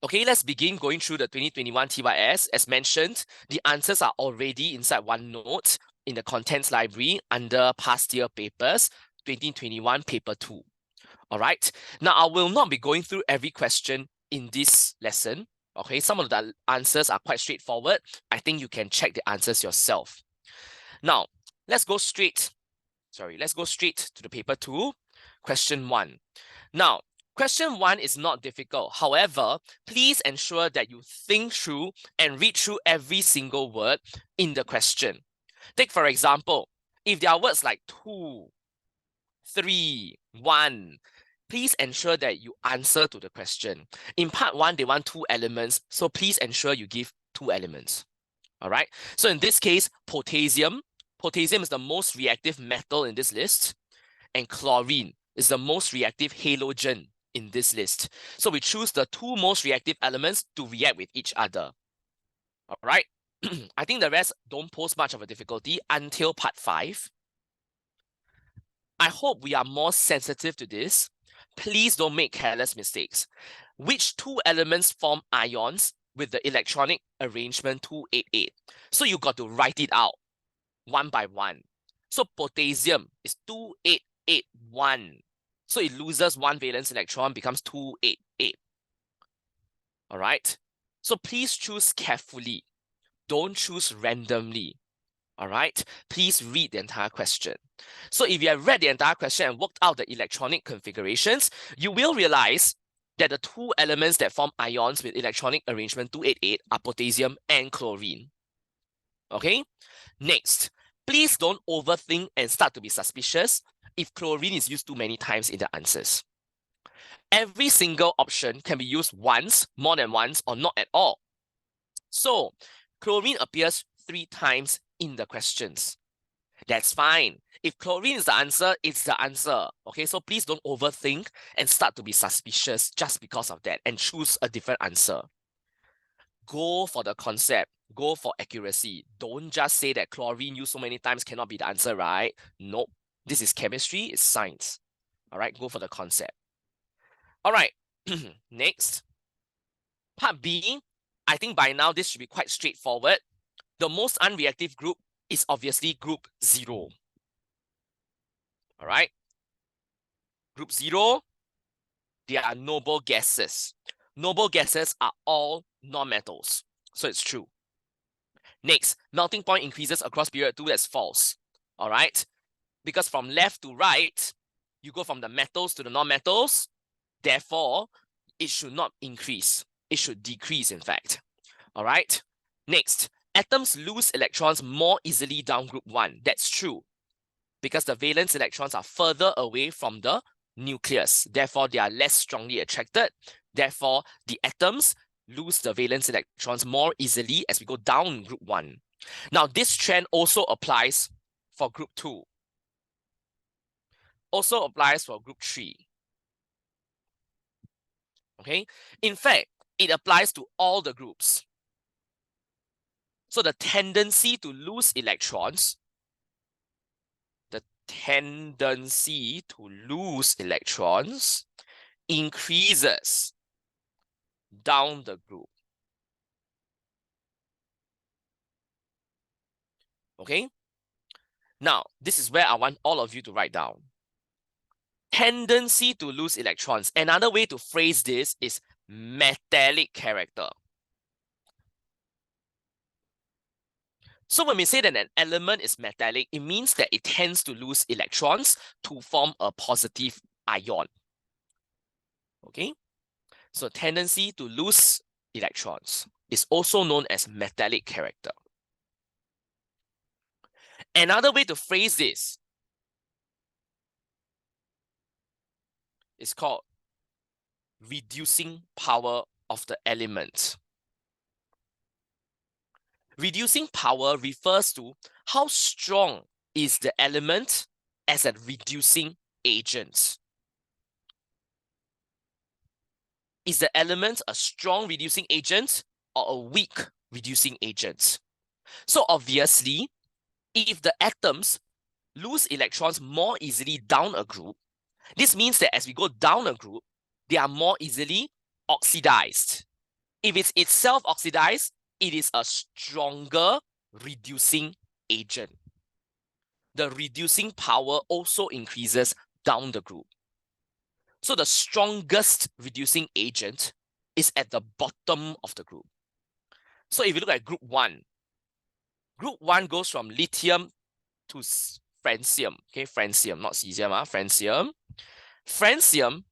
Okay, let's begin going through the 2021 TYS. As mentioned, the answers are already inside OneNote in the contents library under past year papers, 2021 paper 2. All right. Now, I will not be going through every question in this lesson. Okay, some of the answers are quite straightforward. I think you can check the answers yourself. Now, let's go straight to the paper 2, question 1. Now, question 1 is not difficult. However, please ensure that you think through and read through every single word in the question. Take, for example, if there are words like 2, 3, 1, please ensure that you answer to the question. In part 1, they want 2 elements, so please ensure you give 2 elements. All right. So in this case, potassium. Potassium is the most reactive metal in this list, and chlorine is the most reactive halogen in this list. So we choose the 2 most reactive elements to react with each other. All right. I think the rest don't pose much of a difficulty until part 5. I hope we are more sensitive to this. Please don't make careless mistakes. Which 2 elements form ions with the electronic arrangement 288? So you got to write it out one by one. So potassium is 2881. So it loses 1 valence electron, becomes 288. All right. So please choose carefully. Don't choose randomly. All right. Please read the entire question. So if you have read the entire question and worked out the electronic configurations, you will realize that the 2 elements that form ions with electronic arrangement 288 are potassium and chlorine. Okay. Next, please don't overthink and start to be suspicious if chlorine is used too many times in the answers. Every single option can be used once, more than once, or not at all. So, chlorine appears 3 times in the questions. That's fine. If chlorine is the answer, it's the answer. Okay, so please don't overthink and start to be suspicious just because of that and choose a different answer. Go for the concept. Go for accuracy. Don't just say that chlorine used so many times cannot be the answer, right? Nope. This is chemistry, it's science. All right, go for the concept. All right, next. Part B, I think by now this should be quite straightforward. The most unreactive group is obviously group 0. All right. Group 0, they are noble gases. Noble gases are all nonmetals, so it's true. Next, melting point increases across period 2, that's false. All right. Because from left to right, you go from the metals to the non-metals. Therefore, it should not increase. It should decrease, in fact. All right. Next, atoms lose electrons more easily down group 1. That's true. Because the valence electrons are further away from the nucleus. Therefore, they are less strongly attracted. Therefore, the atoms lose the valence electrons more easily as we go down group 1. Now, this trend also applies for group 2. Also applies for group 3. Okay? In fact, it applies to all the groups. So the tendency to lose electrons, increases down the group. Okay? Now, this is where I want all of you to write down. Tendency to lose electrons. Another way to phrase this is metallic character. So when we say that an element is metallic, it means that it tends to lose electrons to form a positive ion. Okay? So tendency to lose electrons is also known as metallic character. Another way to phrase this is called reducing power of the element. Reducing power refers to how strong is the element as a reducing agent. Is the element a strong reducing agent or a weak reducing agent? So obviously, if the atoms lose electrons more easily down a group, this means that as we go down a group, they are more easily oxidized. If it's itself oxidized, it is a stronger reducing agent. The reducing power also increases down the group. So the strongest reducing agent is at the bottom of the group. So if you look at group 1 goes from lithium to francium. Okay, francium, not cesium, francium.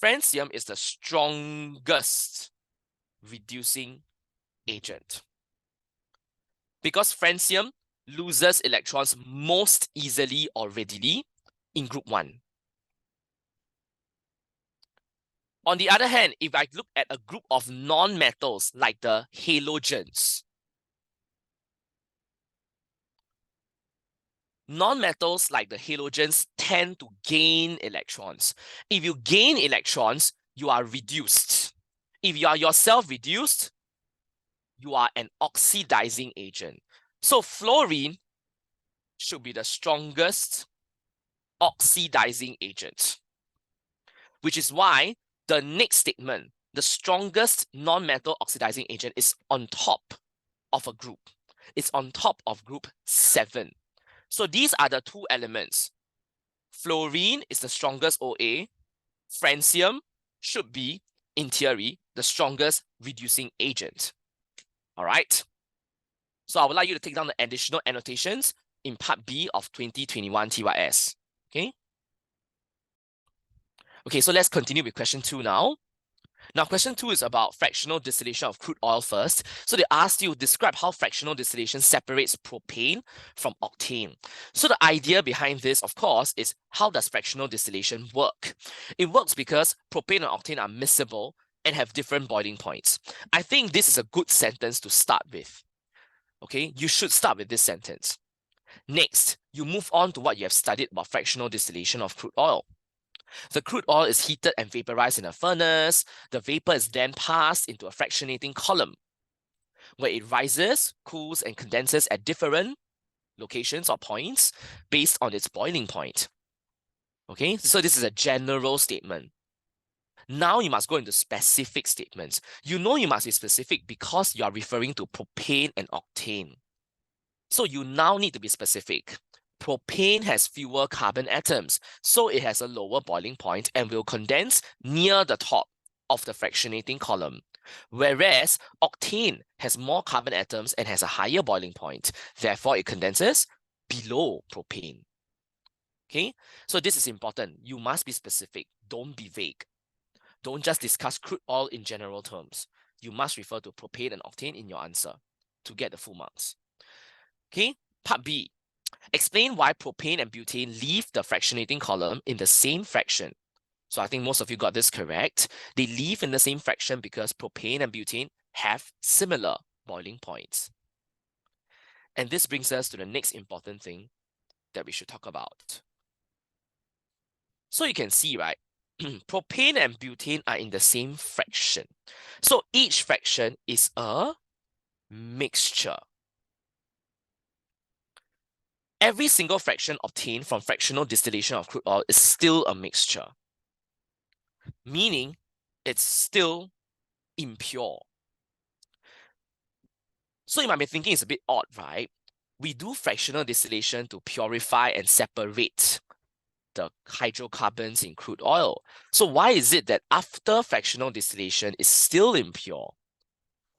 Francium is the strongest reducing agent because francium loses electrons most easily or readily in group 1. On the other hand, if I look at a group of non-metals like the halogens, non-metals like the halogens tend to gain electrons. If you gain electrons, you are reduced. If you are yourself reduced, you are an oxidizing agent. So fluorine should be the strongest oxidizing agent, which is why the next statement, the strongest non-metal oxidizing agent, is on top of a group. It's on top of group 7. So these are the two elements. Fluorine is the strongest OA. Francium should be, in theory, the strongest reducing agent. All right. So I would like you to take down the additional annotations in part B of 2021 TYS. Okay. Okay, so let's continue with question 2 now. Now, question 2 is about fractional distillation of crude oil first. So they asked you to describe how fractional distillation separates propane from octane. So the idea behind this, of course, is how does fractional distillation work? It works because propane and octane are miscible and have different boiling points. I think this is a good sentence to start with. Okay, you should start with this sentence. Next, you move on to what you have studied about fractional distillation of crude oil. The crude oil is heated and vaporized in a furnace. The vapor is then passed into a fractionating column, where it rises, cools, and condenses at different locations or points based on its boiling point. Okay, so this is a general statement. Now you must go into specific statements. You know you must be specific because you are referring to propane and octane. So you now need to be specific. Propane has fewer carbon atoms, so it has a lower boiling point and will condense near the top of the fractionating column. Whereas octane has more carbon atoms and has a higher boiling point, therefore it condenses below propane. Okay, so this is important. You must be specific. Don't be vague. Don't just discuss crude oil in general terms. You must refer to propane and octane in your answer to get the full marks. Okay, part B. Explain why propane and butane leave the fractionating column in the same fraction. So I think most of you got this correct. They leave in the same fraction because propane and butane have similar boiling points. And this brings us to the next important thing that we should talk about. So you can see, right? Propane and butane are in the same fraction. So each fraction is a mixture. Every single fraction obtained from fractional distillation of crude oil is still a mixture, meaning it's still impure. So you might be thinking it's a bit odd, right? We do fractional distillation to purify and separate the hydrocarbons in crude oil. So why is it that after fractional distillation it's still impure?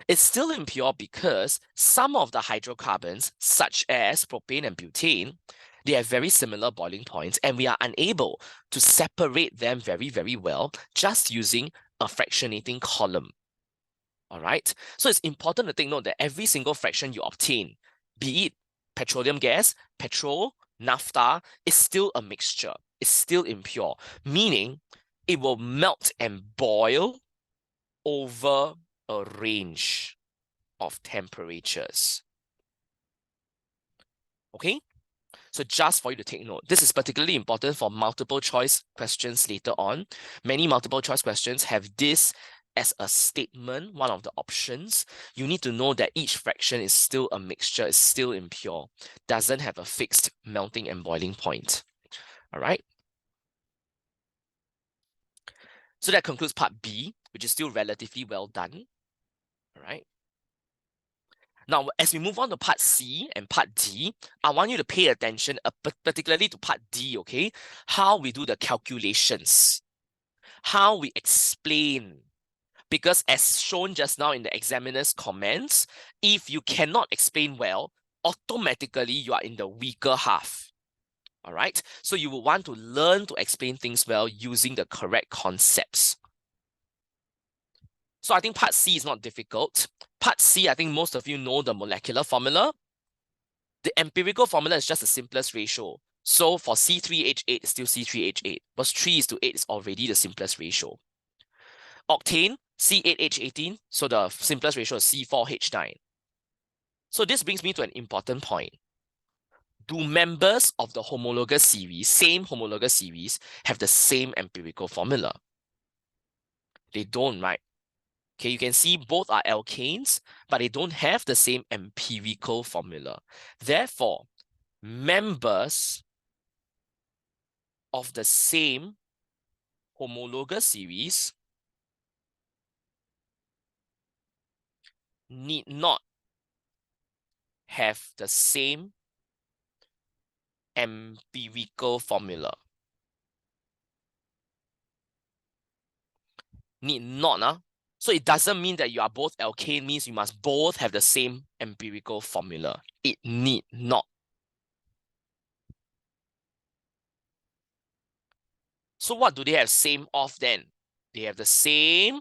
It's still impure because some of the hydrocarbons, such as propane and butane, they have very similar boiling points and we are unable to separate them very, very well just using a fractionating column. All right, so it's important to take note that every single fraction you obtain, be it petroleum gas, petrol, naphtha, is still a mixture. It's still impure, meaning it will melt and boil over a range of temperatures. Okay, so just for you to take note, this is particularly important for multiple choice questions later on. Many multiple choice questions have this as a statement, one of the options. You need to know that each fraction is still a mixture, is still impure, doesn't have a fixed melting and boiling point. All right. So that concludes part B, which is still relatively well done. All right. Now, as we move on to part C and part D, I want you to pay attention, particularly to part D, okay? How we do the calculations, how we explain. Because as shown just now in the examiner's comments, if you cannot explain well, automatically you are in the weaker half. All right. So you will want to learn to explain things well using the correct concepts. So I think part C is not difficult. Part C, I think most of you know the molecular formula. The empirical formula is just the simplest ratio. So for C3H8, it's still C3H8. Because 3:8 is already the simplest ratio. Octane, C8H18. So the simplest ratio is C4H9. So this brings me to an important point. Do members of the homologous series, same homologous series, have the same empirical formula? They don't, right? Okay, you can see both are alkanes, but they don't have the same empirical formula. Therefore, members of the same homologous series need not have the same empirical formula. Need not, So it doesn't mean that you are both alkane, means you must both have the same empirical formula. It need not. So what do they have same of then? They have the same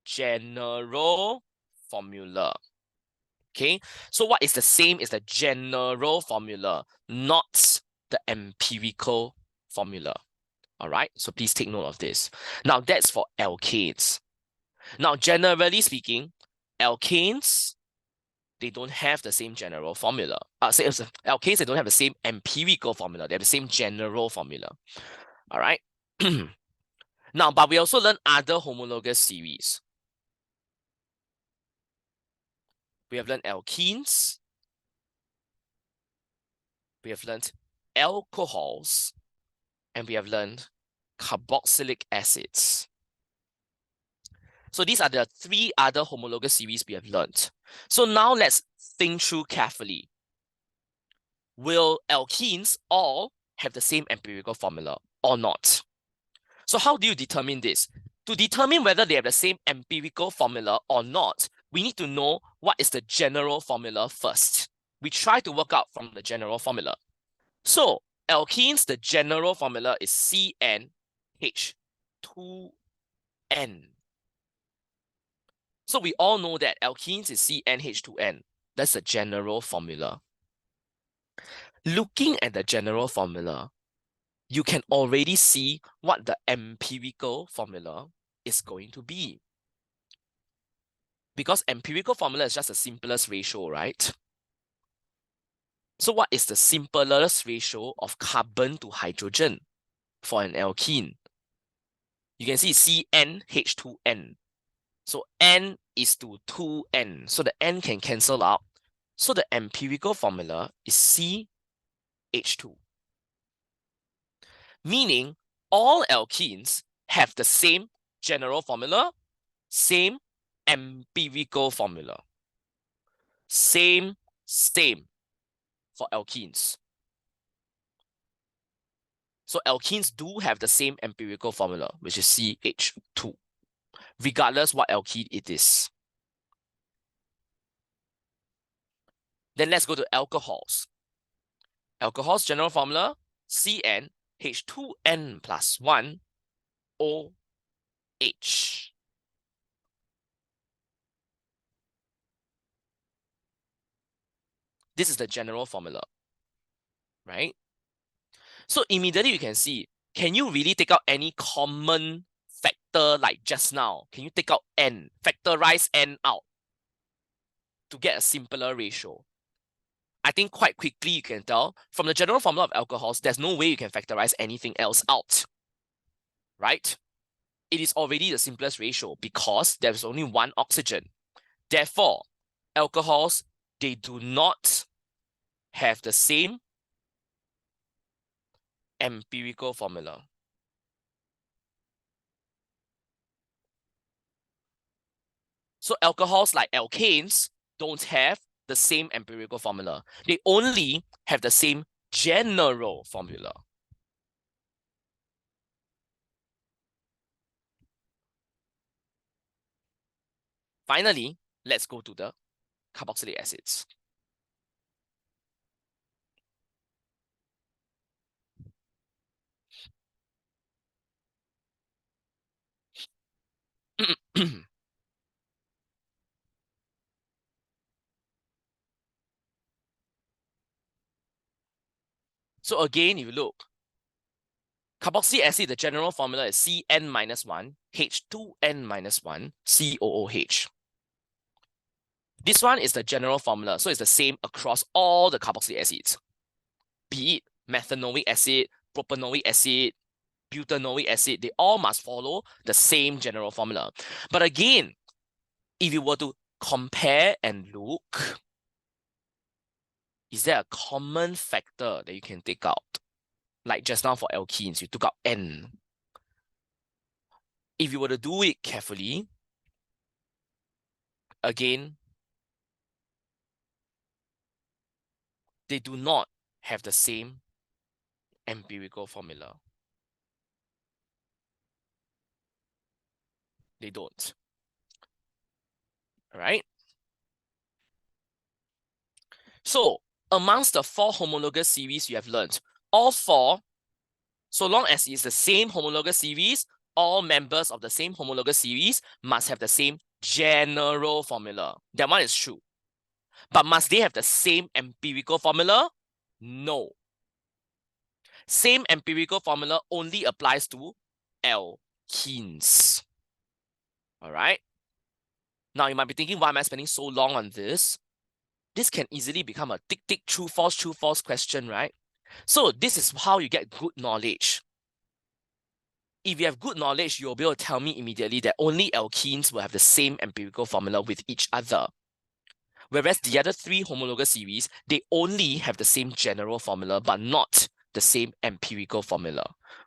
general formula. Okay, so what is the same is the general formula, not the empirical formula. All right, so please take note of this. Now that's for alkanes. Now, generally speaking, alkanes, they don't have the same general formula. Alkanes, they don't have the same empirical formula. They have the same general formula. All right. Now, but we also learn other homologous series. We have learned alkenes. We have learned alcohols. And we have learned carboxylic acids. So these are the three other homologous series we have learned. So now let's think through carefully. Will alkenes all have the same empirical formula or not? So how do you determine this? To determine whether they have the same empirical formula or not, we need to know what is the general formula first. We try to work out from the general formula. So alkenes, the general formula is CnH2n. So we all know that alkenes is CnH2n. That's the general formula. Looking at the general formula, you can already see what the empirical formula is going to be. Because empirical formula is just the simplest ratio, right? So what is the simplest ratio of carbon to hydrogen for an alkene? You can see CnH2n. So n is to 2n. So the n can cancel out. So the empirical formula is CH2. Meaning all alkenes have the same general formula, same empirical formula. Same for alkenes. So alkenes do have the same empirical formula, which is CH2, regardless what alkene it is. Then let's go to alcohols. Alcohols general formula, CnH2n plus 1 OH. This is the general formula, right? So immediately you can see, can you really take out any common factor like just now? Can you take out n, factorize n out to get a simpler ratio? I think quite quickly you can tell from the general formula of alcohols, there's no way you can factorize anything else out, right? It is already the simplest ratio because there's only one oxygen. Therefore, alcohols, they do not have the same empirical formula. So alcohols like alkanes don't have the same empirical formula. They only have the same general formula. Finally, let's go to the carboxylic acids. So again, if you look, carboxylic acid, the general formula is CN-1, H2N-1, COOH. This one is the general formula, so it's the same across all the carboxylic acids, be it methanoic acid, propanoic acid, butanoic acid, they all must follow the same general formula. But again, if you were to compare and look, is there a common factor that you can take out? Like just now for alkenes, you took out N. If you were to do it carefully, again, they do not have the same empirical formula. They don't. All right? So, amongst the 4 homologous series you have learned, all 4, so long as it's the same homologous series, all members of the same homologous series must have the same general formula. That one is true. But must they have the same empirical formula? No. Same empirical formula only applies to alkenes. All right? Now, you might be thinking, why am I spending so long on this? This can easily become a tick, true, false question, right? So this is how you get good knowledge. If you have good knowledge, you'll be able to tell me immediately that only alkenes will have the same empirical formula with each other. Whereas the other 3 homologous series, they only have the same general formula, but not the same empirical formula.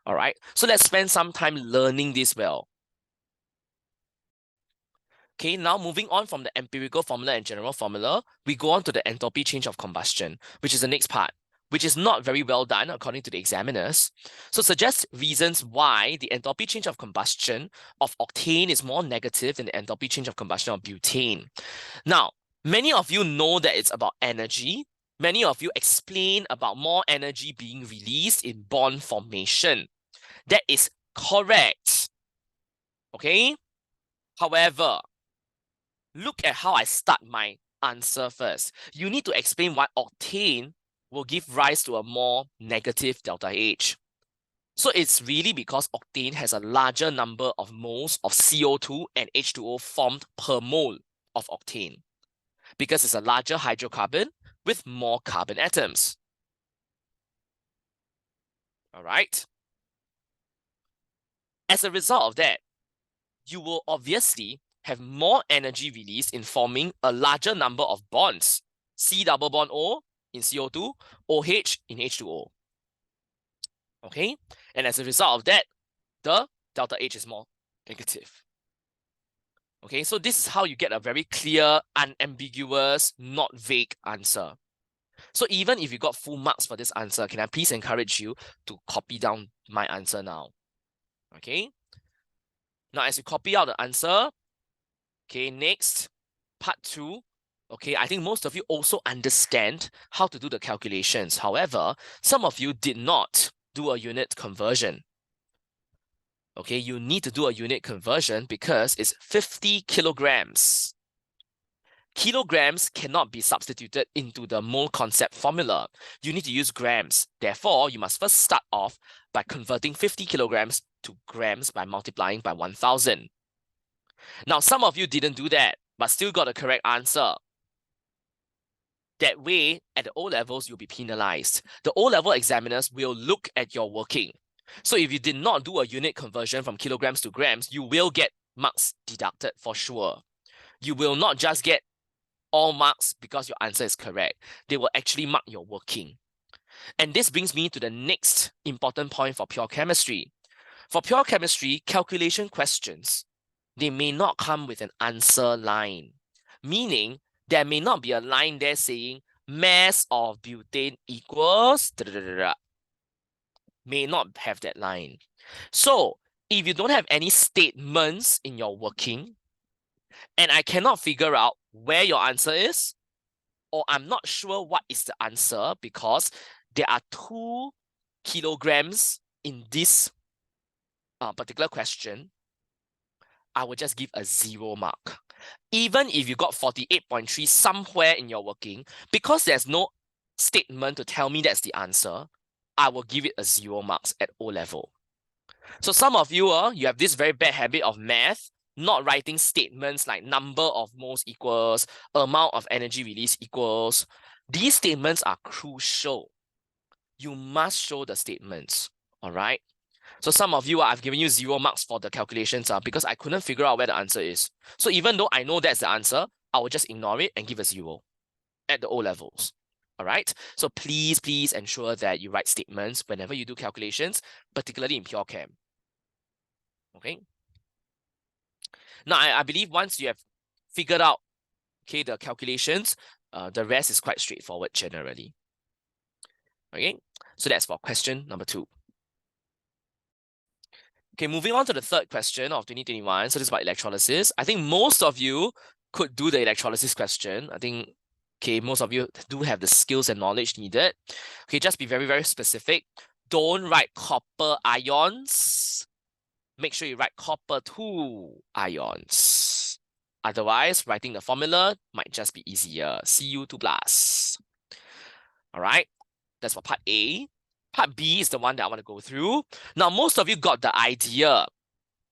All right, so let's spend some time learning this well. Okay, now moving on from the empirical formula and general formula, we go on to the enthalpy change of combustion, which is the next part, which is not very well done according to the examiners. So suggest reasons why the enthalpy change of combustion of octane is more negative than the enthalpy change of combustion of butane. Now, many of you know that it's about energy. Many of you explain about more energy being released in bond formation. That is correct. Okay? However, look at how I start my answer first. You need to explain why octane will give rise to a more negative delta H. So it's really because octane has a larger number of moles of CO2 and H2O formed per mole of octane, because it's a larger hydrocarbon with more carbon atoms. All right. As a result of that, you will obviously have more energy released in forming a larger number of bonds. C double bond O in CO2, OH in H2O. Okay, and as a result of that, the delta H is more negative. Okay, so this is how you get a very clear, unambiguous, not vague answer. So even if you got full marks for this answer, can I please encourage you to copy down my answer now? Okay. Now, as you copy out the answer, okay, next, part 2. Okay, I think most of you also understand how to do the calculations. However, some of you did not do a unit conversion. Okay, you need to do a unit conversion because it's 50 kilograms. Kilograms cannot be substituted into the mole concept formula. You need to use grams. Therefore, you must first start off by converting 50 kilograms to grams by multiplying by 1000. Now, some of you didn't do that, but still got the correct answer. That way, at the O-levels, you'll be penalized. The O-level examiners will look at your working. So if you did not do a unit conversion from kilograms to grams, you will get marks deducted for sure. You will not just get all marks because your answer is correct. They will actually mark your working. And this brings me to the next important point for pure chemistry. For pure chemistry, calculation questions they may not come with an answer line, meaning there may not be a line there saying mass of butane equals may not have that line. So if you don't have any statements in your working, and I cannot figure out where your answer is, or I'm not sure what is the answer because there are 2 kilograms in this particular question, I will just give a 0 mark. Even if you got 48.3 somewhere in your working, because there's no statement to tell me that's the answer, I will give it a 0 marks at O level. So some of you, you have this very bad habit of math, not writing statements like number of moles equals, amount of energy release equals. These statements are crucial. You must show the statements, all right? So some of you, I've given you 0 marks for the calculations because I couldn't figure out where the answer is. So even though I know that's the answer, I will just ignore it and give a 0 at the O levels. All right. So please ensure that you write statements whenever you do calculations, particularly in pure chem. Okay. Now, I believe once you have figured out, okay, the calculations, the rest is quite straightforward generally. Okay. So that's for question number 2. Okay, moving on to the third question of 2021. So this is about electrolysis. I think most of you could do the electrolysis question. I think, okay, most of you do have the skills and knowledge needed. Okay, just be very specific. Don't write copper ions. Make sure you write copper 2 ions. Otherwise, writing the formula might just be easier. Cu2+. All right, that's for part A. Part B is the one that I want to go through. Now, most of you got the idea.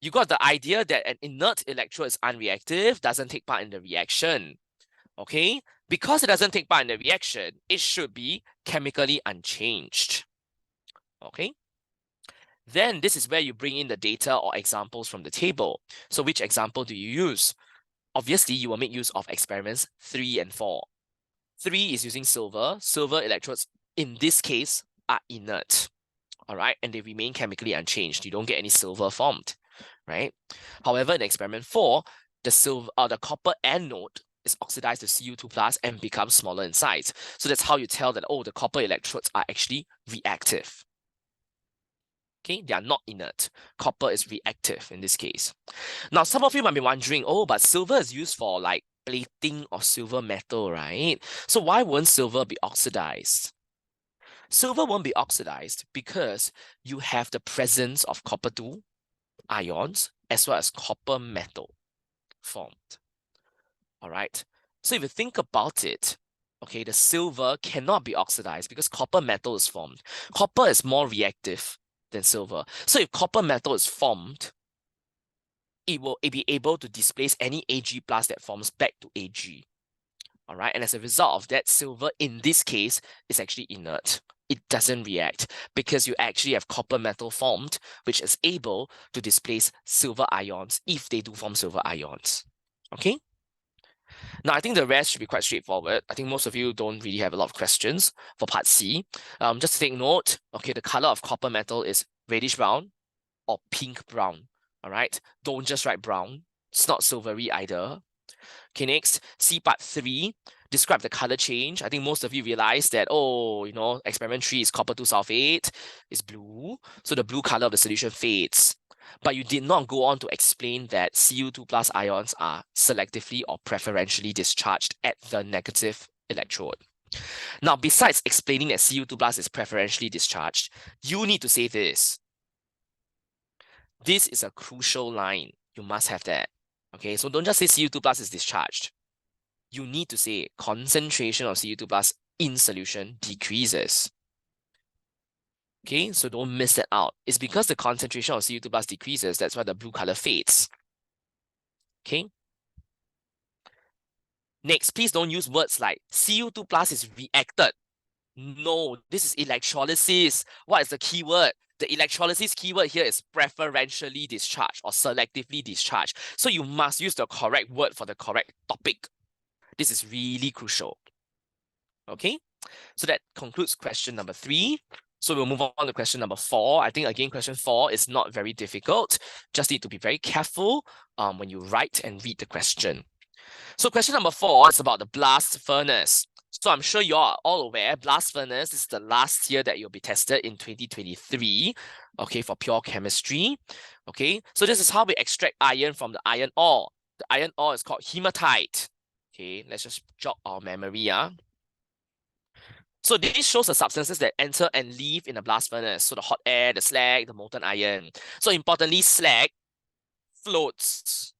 You got the idea that an inert electrode is unreactive, doesn't take part in the reaction. Okay? Because it doesn't take part in the reaction, it should be chemically unchanged. Okay? Then this is where you bring in the data or examples from the table. So which example do you use? Obviously, you will make use of experiments 3 and 4. 3 is using silver. Silver electrodes, in this case, are inert. All right, and they remain chemically unchanged. You don't get any silver formed, right? However, in experiment 4, the copper anode is oxidized to Cu2+ and becomes smaller in size. So that's how you tell that, oh, the copper electrodes are actually reactive. Okay, they are not inert. Copper is reactive in this case. Now, some of you might be wondering, oh, but silver is used for like plating of silver metal, right? So why won't silver be oxidized? Silver won't be oxidized because you have the presence of copper 2 ions as well as copper metal formed. All right. So if you think about it, okay, the silver cannot be oxidized because copper metal is formed. Copper is more reactive than silver. So if copper metal is formed, it will be able to displace any Ag+ that forms back to Ag. All right. And as a result of that, silver in this case is actually inert. It doesn't react because you actually have copper metal formed, which is able to displace silver ions if they do form silver ions. Okay. Now, I think the rest should be quite straightforward. I think most of you don't really have a lot of questions for part C. Just to take note, okay, the color of copper metal is reddish brown or pink brown. All right. Don't just write brown. It's not silvery either. Okay, next, C part 3, describe the color change. I think most of you realize that, oh, you know, experiment 3 is copper 2 sulfate, is blue, so the blue color of the solution fades. But you did not go on to explain that Cu2+ ions are selectively or preferentially discharged at the negative electrode. Now, besides explaining that Cu2+ is preferentially discharged, you need to say this. This is a crucial line. You must have that. Okay, so don't just say Cu2+ is discharged. You need to say concentration of Cu2+ in solution decreases. Okay, so don't miss that out. It's because the concentration of Cu2+ decreases, that's why the blue color fades. Okay. Next, please don't use words like Cu2+ is reacted. No, this is electrolysis. What is the keyword? The electrolysis keyword here is preferentially discharged or selectively discharged. So you must use the correct word for the correct topic. This is really crucial. Okay, so that concludes question number 3. So we'll move on to question number 4. I think again, question 4 is not very difficult. Just need to be very careful when you write and read the question. So question number 4 is about the blast furnace. So I'm sure you are all aware, blast furnace is the last year that you'll be tested in 2023, okay, for pure chemistry. Okay, so this is how we extract iron from the iron ore. The iron ore is called hematite. Okay, let's just jog our memory. So this shows the substances that enter and leave in a blast furnace. So the hot air, the slag, the molten iron. So importantly, slag floats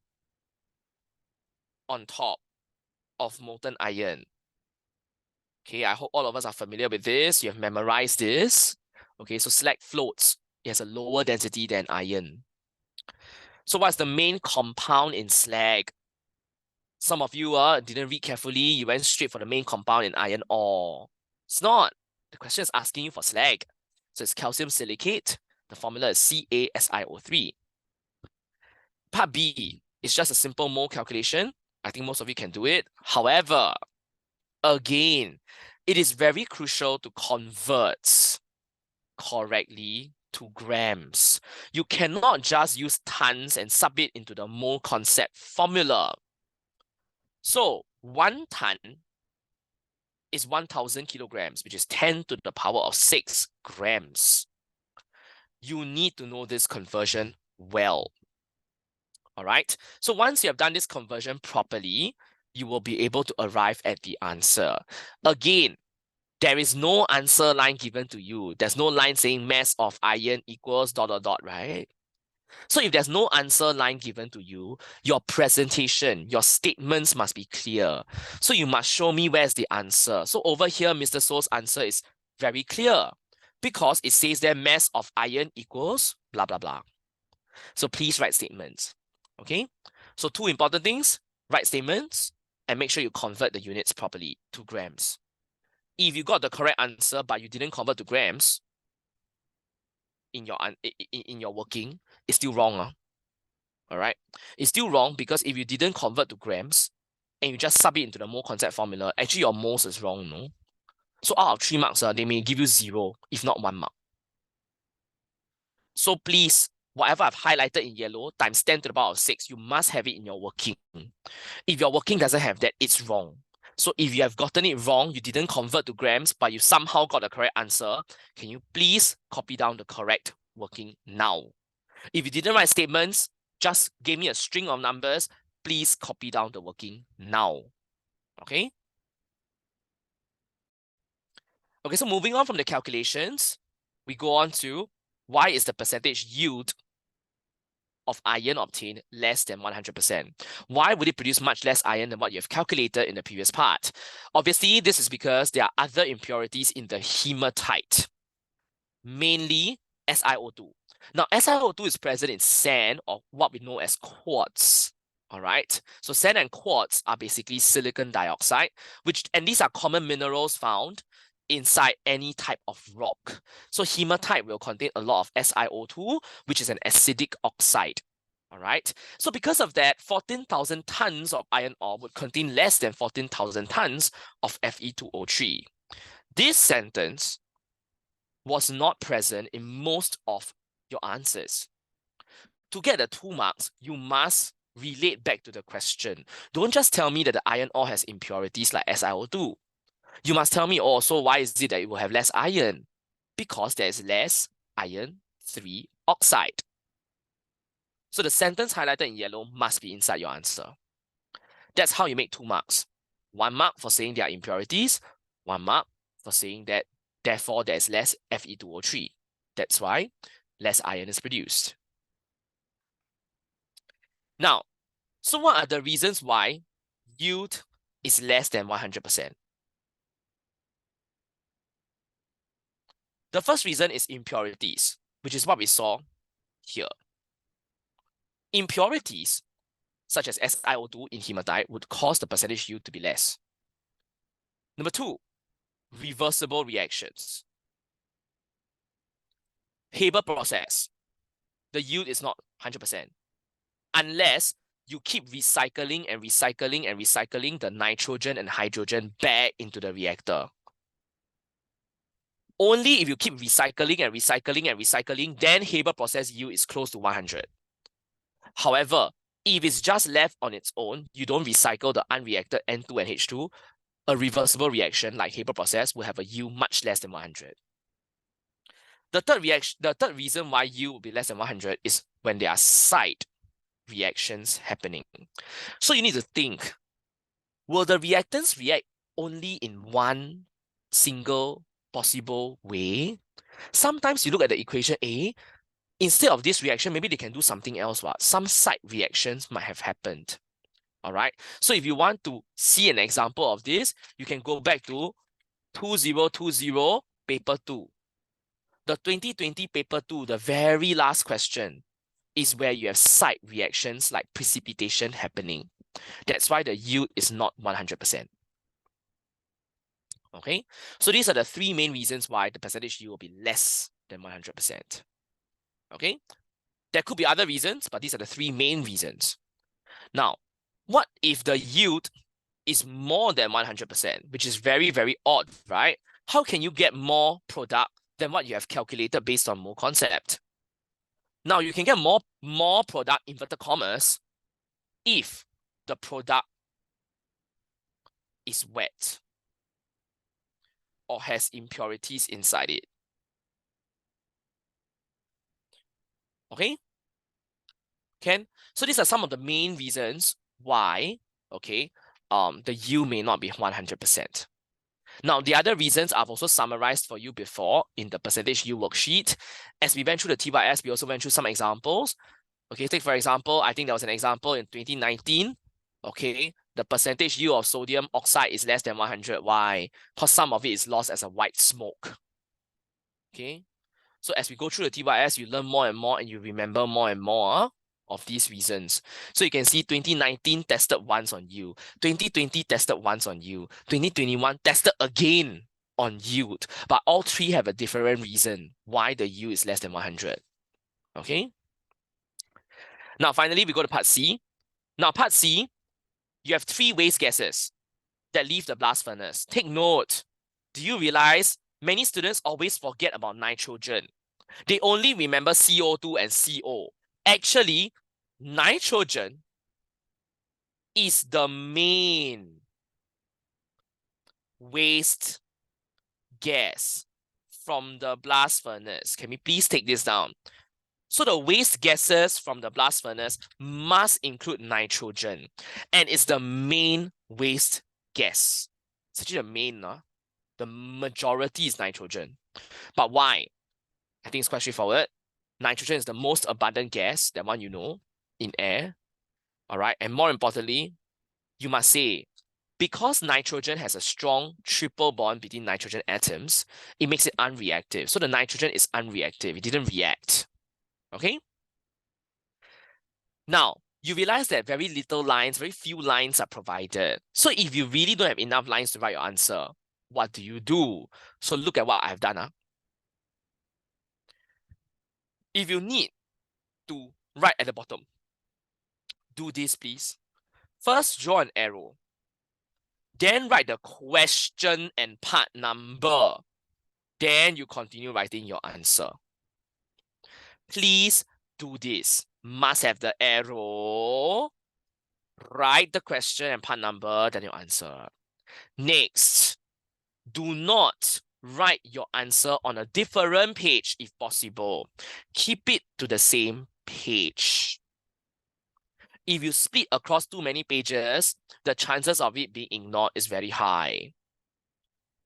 on top of molten iron. Okay, I hope all of us are familiar with this. You have memorized this. Okay, so slag floats. It has a lower density than iron. So what's the main compound in slag? Some of you didn't read carefully. You went straight for the main compound in iron ore. It's not. The question is asking you for slag. So it's calcium silicate. The formula is CaSiO3. Part B is just a simple mole calculation. I think most of you can do it. However, again, it is very crucial to convert correctly to grams. You cannot just use tons and sub it into the mole concept formula. So 1 ton is 1,000 kilograms, which is 10 to the power of 6 grams. You need to know this conversion well. All right. So once you have done this conversion properly, you will be able to arrive at the answer. Again, there is no answer line given to you. There's no line saying mass of iron equals ... right? So if there's no answer line given to you, your presentation, your statements must be clear. So you must show me where's the answer. So over here, Mr. So's answer is very clear because it says there mass of iron equals blah, blah, blah. So please write statements. Okay, so 2 important things: write statements and make sure you convert the units properly to grams. If you got the correct answer but you didn't convert to grams in your working, it's still wrong. All right, it's still wrong because if you didn't convert to grams and you just sub it into the mole concept formula, actually your moles is wrong, no? So out of 3 marks, they may give you 0, if not 1 mark. So please, whatever I've highlighted in yellow times 10 to the power of 6, you must have it in your working. If your working doesn't have that, it's wrong. So if you have gotten it wrong, you didn't convert to grams, but you somehow got the correct answer, can you please copy down the correct working now? If you didn't write statements, just give me a string of numbers, please copy down the working now. Okay? Okay, so moving on from the calculations, we go on to why is the percentage yield of iron obtained less than 100%. Why would it produce much less iron than what you have calculated in the previous part? Obviously, this is because there are other impurities in the hematite, mainly SiO2. Now, SiO2 is present in sand, or what we know as quartz. All right, so sand and quartz are basically silicon dioxide, and these are common minerals found inside any type of rock. So hematite will contain a lot of SiO2, which is an acidic oxide. All right, so because of that, 14,000 tons of iron ore would contain less than 14,000 tons of Fe2O3. This sentence was not present in most of your answers. To get the 2 marks, you must relate back to the question. Don't just tell me that the iron ore has impurities like SiO2. You must tell me also why is it that it will have less iron? Because there is less iron 3 oxide. So the sentence highlighted in yellow must be inside your answer. That's how you make 2 marks. 1 mark for saying there are impurities, 1 mark for saying that therefore there's less Fe2O3. That's why less iron is produced. Now, so what are the reasons why yield is less than 100%? The first reason is impurities, which is what we saw here. Impurities, such as SiO2 in hematite, would cause the percentage yield to be less. Number 2, reversible reactions. Haber process, the yield is not 100%, unless you keep recycling and recycling and recycling the nitrogen and hydrogen back into the reactor. Only if you keep recycling and recycling and recycling, then Haber process yield is close to 100. However, if it's just left on its own, you don't recycle the unreacted N2 and H2, a reversible reaction like Haber process will have a yield much less than 100. The third reason why yield will be less than 100 is when there are side reactions happening. So you need to think, will the reactants react only in one single possible way? Sometimes you look at the equation A, instead of this reaction, maybe they can do something else. Some side reactions might have happened. All right. So if you want to see an example of this, you can go back to 2020 paper 2. The 2020 paper 2, the very last question, is where you have side reactions like precipitation happening. That's why the yield is not 100%. Okay, so these are the three main reasons why the percentage yield will be less than 100%. Okay, there could be other reasons, but these are the three main reasons. Now, what if the yield is more than 100%, which is very, very odd, right? How can you get more product than what you have calculated based on mole concept? Now, you can get more product, inverted commas, if the product is wet or has impurities inside it. Okay? Can? So these are some of the main reasons why, okay, the yield may not be 100%. Now, the other reasons I've also summarized for you before in the percentage yield worksheet. As we went through the TYS, we also went through some examples. Okay, take for example, I think there was an example in 2019. Okay, the percentage yield of sodium oxide is less than 100. Why? Because some of it is lost as a white smoke. Okay, so as we go through the TYS, you learn more and more and you remember more and more of these reasons. So you can see 2019 tested once on yield, 2020 tested once on yield, 2021 tested again on yield, but all three have a different reason why the yield is less than 100. Okay. Now, finally, we go to part C. Now, part C, you have three waste gases that leave the blast furnace. Take note. Do you realize many students always forget about nitrogen? They only remember CO2 and CO. Actually, nitrogen is the main waste gas from the blast furnace. Can we please take this down? So the waste gases from the blast furnace must include nitrogen, and it's the main waste gas. It's actually the main, the majority is nitrogen. But why? I think it's quite straightforward. Nitrogen is the most abundant gas, that one you know, in air. All right, and more importantly, you must say, because nitrogen has a strong triple bond between nitrogen atoms, it makes it unreactive. So the nitrogen is unreactive. It didn't react. Okay? Now, you realize that very few lines are provided. So if you really don't have enough lines to write your answer, what do you do? So look at what I've done. If you need to write at the bottom, do this, please. First, draw an arrow. Then write the question and part number. Then you continue writing your answer. Please do this. Must have the arrow. Write the question and part number, then your answer. Next, do not write your answer on a different page if possible. Keep it to the same page. If you split across too many pages, the chances of it being ignored is very high.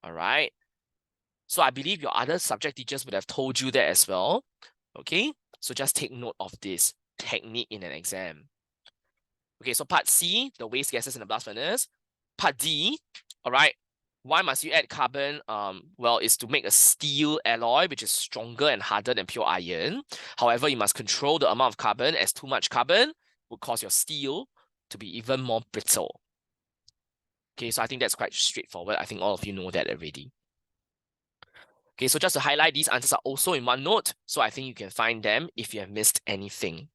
All right. So I believe your other subject teachers would have told you that as well. Okay. So just take note of this technique in an exam. Okay, so part C, the waste gases in the blast furnace. Part D, all right. Why must you add carbon? Well, it's to make a steel alloy, which is stronger and harder than pure iron. However, you must control the amount of carbon, as too much carbon would cause your steel to be even more brittle. Okay, so I think that's quite straightforward. I think all of you know that already. Okay, so just to highlight, these answers are also in OneNote, so I think you can find them if you have missed anything.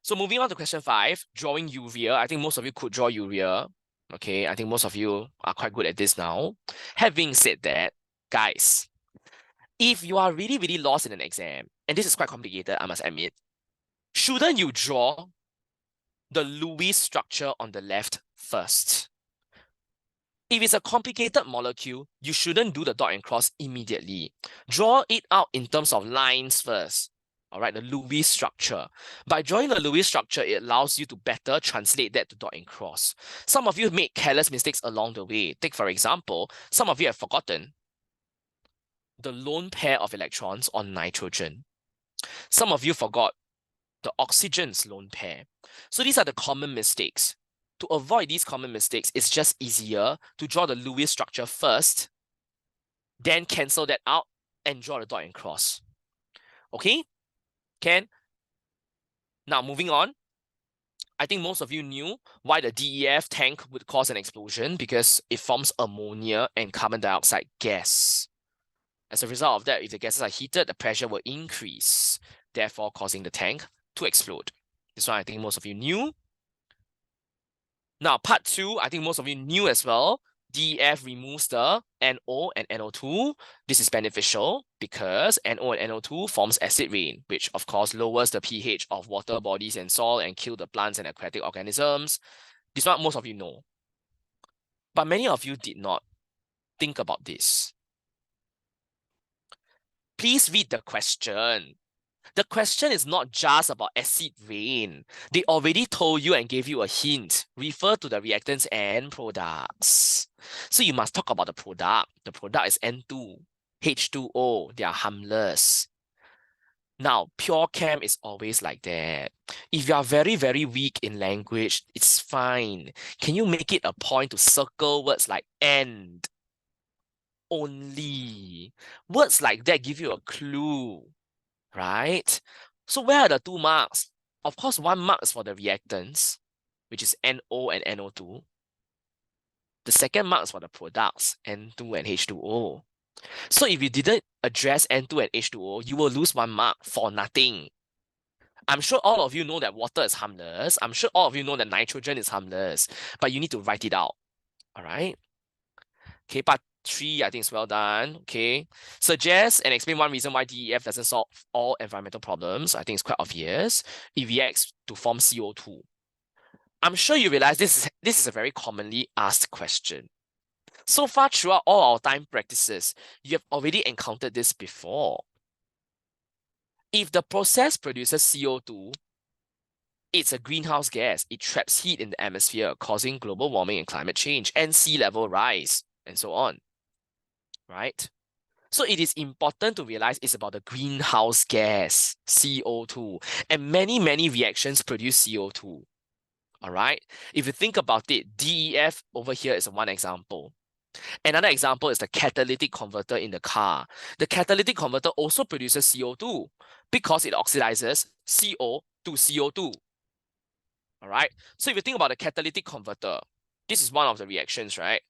So moving on to question 5, drawing urea. I think most of you could draw urea. Okay, I think most of you are quite good at this now. Having said that, Guys, if you are really, really lost in an exam, and this is quite complicated, I must admit, shouldn't you draw the Lewis structure on the left first? If it's a complicated molecule, you shouldn't do the dot and cross immediately. Draw it out in terms of lines first. All right, the Lewis structure. By drawing the Lewis structure, it allows you to better translate that to dot and cross. Some of you made careless mistakes along the way. Take, for example, some of you have forgotten the lone pair of electrons on nitrogen. Some of you forgot the oxygen's lone pair. So these are the common mistakes. To avoid these common mistakes, it's just easier to draw the Lewis structure first, then cancel that out and draw the dot and cross. Okay? Can? Now, moving on. I think most of you knew why the DEF tank would cause an explosion because it forms ammonia and carbon dioxide gas. As a result of that, if the gases are heated, the pressure will increase, therefore causing the tank to explode. This one I think most of you knew. Now, part 2, I think most of you knew as well. DEF removes the NO and NO2. This is beneficial because NO and NO2 forms acid rain, which of course lowers the pH of water bodies and soil and kill the plants and aquatic organisms. This one most of you know. But many of you did not think about this. Please read the question. The question is not just about acid rain. They already told you and gave you a hint. Refer to the reactants and products. So you must talk about the product. The product is N2, H2O. They are harmless. Now, pure chem is always like that. If you are very, very weak in language, it's fine. Can you make it a point to circle words like and, only? Words like that give you a clue. Right? So where are the 2 marks? Of course, 1 mark is for the reactants, which is NO and NO2. The second mark is for the products, N2 and H2O. So if you didn't address N2 and H2O, you will lose 1 mark for nothing. I'm sure all of you know that water is harmless. I'm sure all of you know that nitrogen is harmless, but you need to write it out. All right? Okay, part 3, I think it's well done. Okay. Suggest and explain one reason why DEF doesn't solve all environmental problems. I think it's quite obvious. It reacts to form CO2. I'm sure you realize this is a very commonly asked question. So far throughout all our time practices, you have already encountered this before. If the process produces CO2, it's a greenhouse gas. It traps heat in the atmosphere, causing global warming and climate change and sea level rise, and so on. Right? So it is important to realize it's about the greenhouse gas, CO2, and many, many reactions produce CO2. All right? If you think about it, DEF over here is one example. Another example is the catalytic converter in the car. The catalytic converter also produces CO2 because it oxidizes CO to CO2. All right? So if you think about the catalytic converter, this is one of the reactions, right?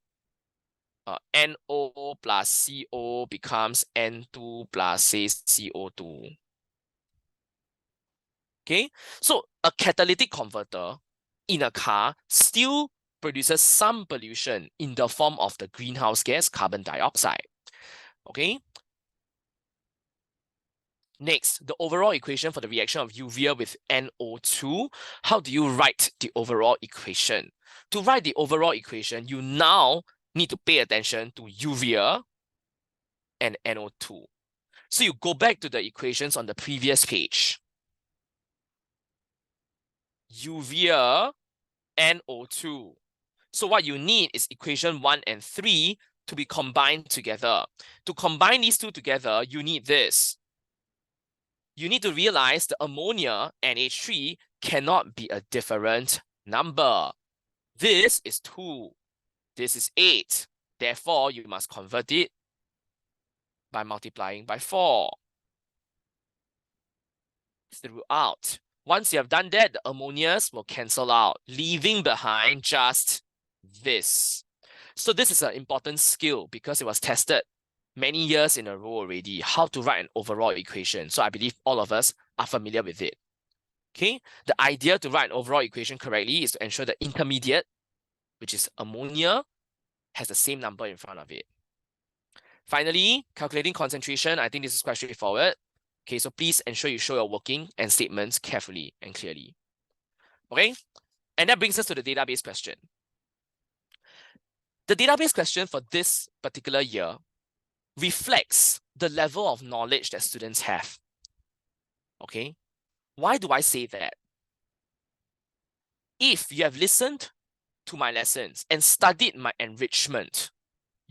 NO plus CO becomes N2 plus, say, CO2. Okay, so a catalytic converter in a car still produces some pollution in the form of the greenhouse gas carbon dioxide. Okay. Next, the overall equation for the reaction of urea with NO2. How do you write the overall equation? To write the overall equation, you now need to pay attention to urea and NO2. So you go back to the equations on the previous page. Urea, NO2. So what you need is equation 1 and 3 to be combined together. To combine these two together, you need this. You need to realize the ammonia, NH3, cannot be a different number. This is 2. This is 8. Therefore, you must convert it by multiplying by 4 throughout. Once you have done that, the ammonias will cancel out, leaving behind just this. So this is an important skill because it was tested many years in a row already, how to write an overall equation. So I believe all of us are familiar with it. Okay, the idea to write an overall equation correctly is to ensure the intermediate, which is ammonia, has the same number in front of it. Finally, calculating concentration. I think this is quite straightforward. Okay, so please ensure you show your working and statements carefully and clearly. Okay, and that brings us to the database question. The database question for this particular year reflects the level of knowledge that students have. Okay, why do I say that? If you have listened to my lessons and studied my enrichment,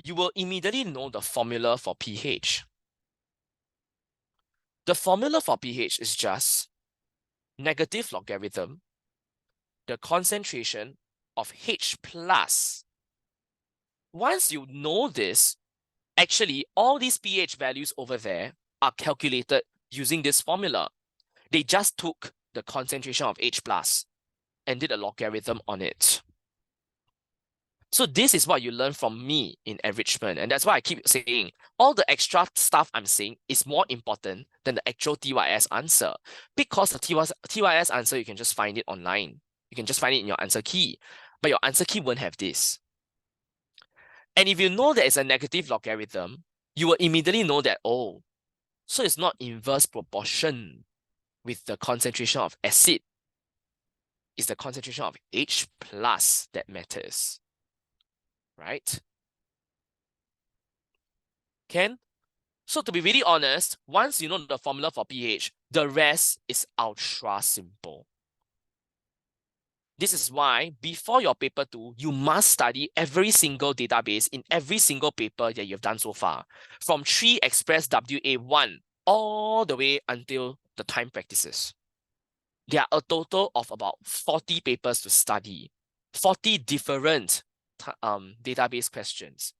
you will immediately know the formula for pH. The formula for pH is just negative logarithm, the concentration of H plus. Once you know this, actually all these pH values over there are calculated using this formula. They just took the concentration of H plus and did a logarithm on it. So this is what you learn from me in enrichment. And that's why I keep saying all the extra stuff I'm saying is more important than the actual TYS answer. Because the TYS answer, you can just find it online. You can just find it in your answer key. But your answer key won't have this. And if you know that it's a negative logarithm, you will immediately know that, oh, so it's not inverse proportion with the concentration of acid. It's the concentration of H plus that matters. Right? Can? So to be really honest, once you know the formula for pH, the rest is ultra simple. This is why before your paper 2, you must study every single database in every single paper that you've done so far, from 3 Express WA1 all the way until the time practices. There are a total of about 40 papers to study, 40 different database questions.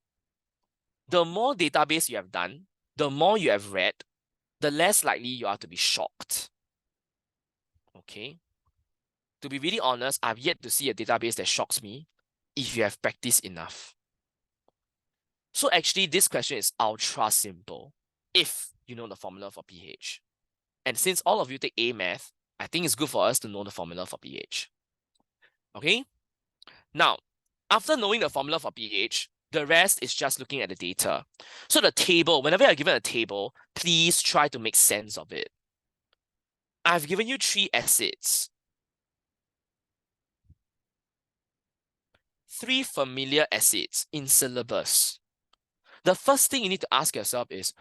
The more database you have done, the more you have read, the less likely you are to be shocked. Okay? To be really honest, I've yet to see a database that shocks me if you have practiced enough. So actually, this question is ultra simple if you know the formula for pH. And since all of you take A math, I think it's good for us to know the formula for pH. Okay? Now, after knowing the formula for pH, the rest is just looking at the data. So the table, whenever you're given a table, please try to make sense of it. I've given you 3 acids, 3 familiar acids in syllabus. The first thing you need to ask yourself is,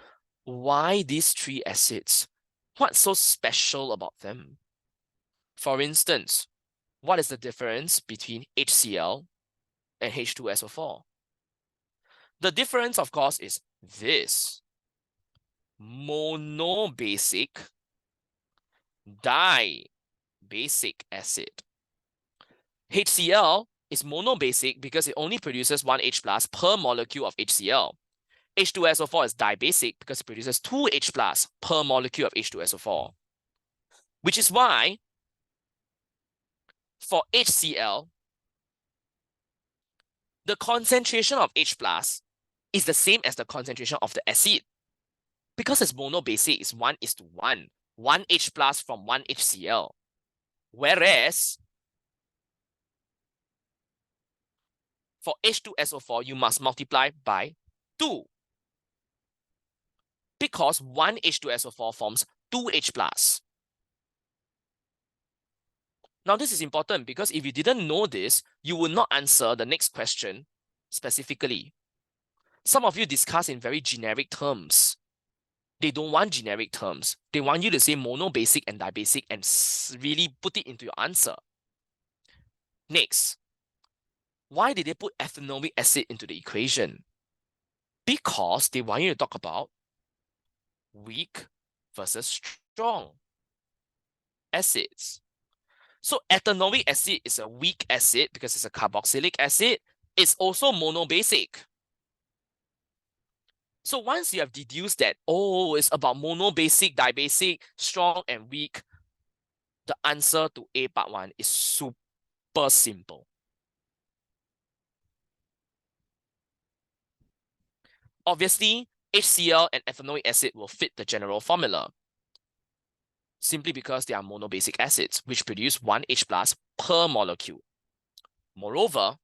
why these 3 acids? What's so special about them? For instance, what is the difference between HCl and H2SO4? The difference, of course, is this. Monobasic dibasic acid. HCl is monobasic because it only produces 1 H plus per molecule of HCl. H2SO4 is dibasic because it produces 2 H plus per molecule of H2SO4. Which is why for HCl, the concentration of H plus is the same as the concentration of the acid. Because it's monobasic, it's 1:1. 1 H plus from 1 HCl. Whereas for H2SO4, you must multiply by 2. Because 1 H2SO4 forms 2 H plus. Now, this is important because if you didn't know this, you will not answer the next question specifically. Some of you discuss in very generic terms. They don't want generic terms. They want you to say monobasic and dibasic and really put it into your answer. Next, why did they put ethanoic acid into the equation? Because they want you to talk about weak versus strong acids. So ethanoic acid is a weak acid because it's a carboxylic acid. It's also monobasic. So once you have deduced that, oh, it's about monobasic, dibasic, strong and weak, the answer to A part 1 is super simple. Obviously, HCl and ethanoic acid will fit the general formula, simply because they are monobasic acids, which produce 1 H plus per molecule. Moreover,